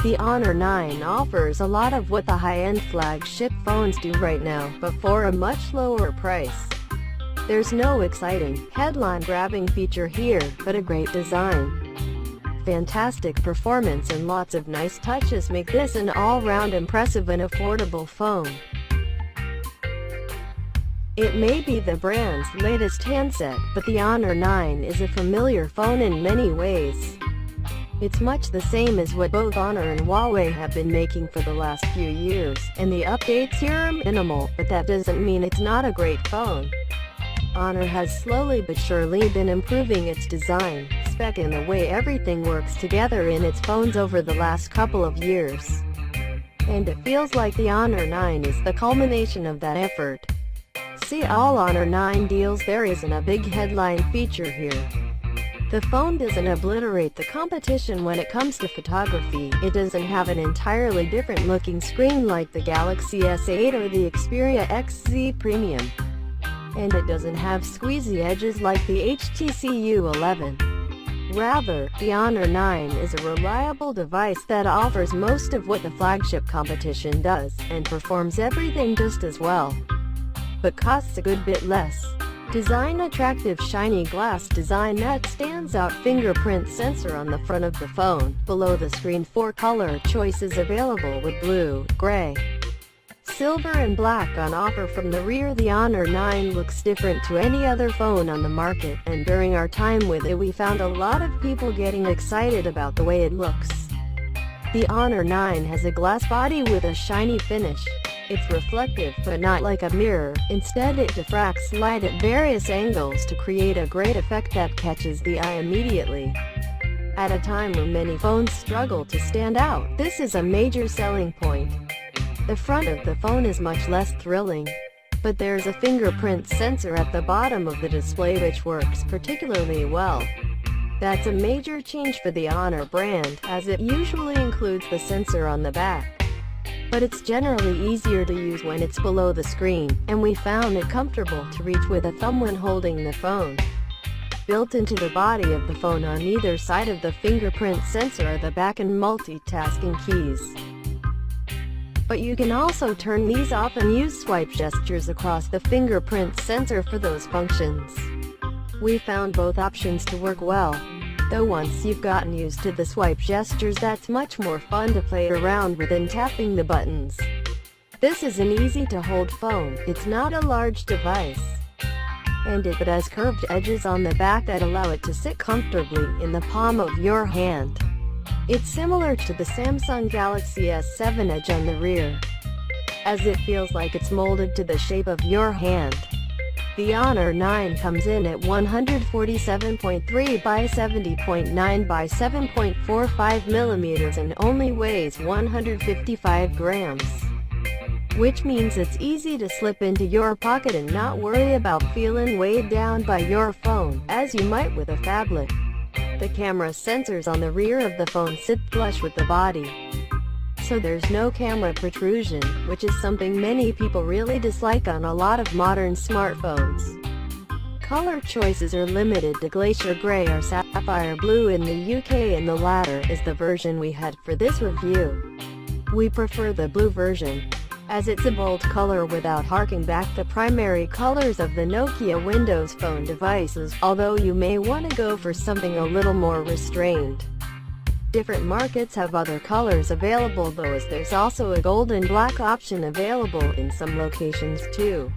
The Honor 9 offers a lot of what the high-end flagship phones do right now, but for a much lower price. There's no exciting, headline-grabbing feature here, but a great design, fantastic performance and lots of nice touches make this an all-round impressive and affordable phone. It may be the brand's latest handset, but the Honor 9 is a familiar phone in many ways. It's much the same as what both Honor and Huawei have been making for the last few years, and the updates here are minimal, but that doesn't mean it's not a great phone. Honor has slowly but surely been improving its design, spec and the way everything works together in its phones over the last couple of years. And it feels like the Honor 9 is the culmination of that effort. See all Honor 9 deals. There isn't a big headline feature here. The phone doesn't obliterate the competition when it comes to photography. It doesn't have an entirely different looking screen like the Galaxy S8 or the Xperia XZ Premium. And it doesn't have squeezy edges like the HTC U11. Rather, the Honor 9 is a reliable device that offers most of what the flagship competition does, and performs everything just as well, but costs a good bit less. Design: attractive shiny glass design that stands out. Fingerprint sensor on the front of the phone. Below the screen 4 color choices available with blue, gray, silver and black on offer. From the rear, the Honor 9 looks different to any other phone on the market, and during our time with it we found a lot of people getting excited about the way it looks. The Honor 9 has a glass body with a shiny finish. It's reflective, but not like a mirror. Instead, it diffracts light at various angles to create a great effect that catches the eye immediately. At a time when many phones struggle to stand out, this is a major selling point. The front of the phone is much less thrilling, but there's a fingerprint sensor at the bottom of the display which works particularly well. That's a major change for the Honor brand, as it usually includes the sensor on the back. But it's generally easier to use when it's below the screen, and we found it comfortable to reach with a thumb when holding the phone. Built into the body of the phone on either side of the fingerprint sensor are the back and multitasking keys. But you can also turn these off and use swipe gestures across the fingerprint sensor for those functions. We found both options to work well, though once you've gotten used to the swipe gestures, that's much more fun to play around with than tapping the buttons. This is an easy-to-hold phone. It's not a large device, and it has curved edges on the back that allow it to sit comfortably in the palm of your hand. It's similar to the Samsung Galaxy S7 Edge on the rear, as it feels like it's molded to the shape of your hand. The Honor 9 comes in at 147.3 by 70.9 by 7.45 millimeters and only weighs 155 grams. Which means it's easy to slip into your pocket and not worry about feeling weighed down by your phone, as you might with a phablet. The camera sensors on the rear of the phone sit flush with the body, so there's no camera protrusion, which is something many people really dislike on a lot of modern smartphones. Color choices are limited to glacier gray or sapphire blue in the UK, and the latter is the version we had for this review. We prefer the blue version, as it's a bold color without harking back the primary colors of the Nokia Windows Phone devices, although you may want to go for something a little more restrained. Different markets have other colors available though, as there's also a gold and black option available in some locations too.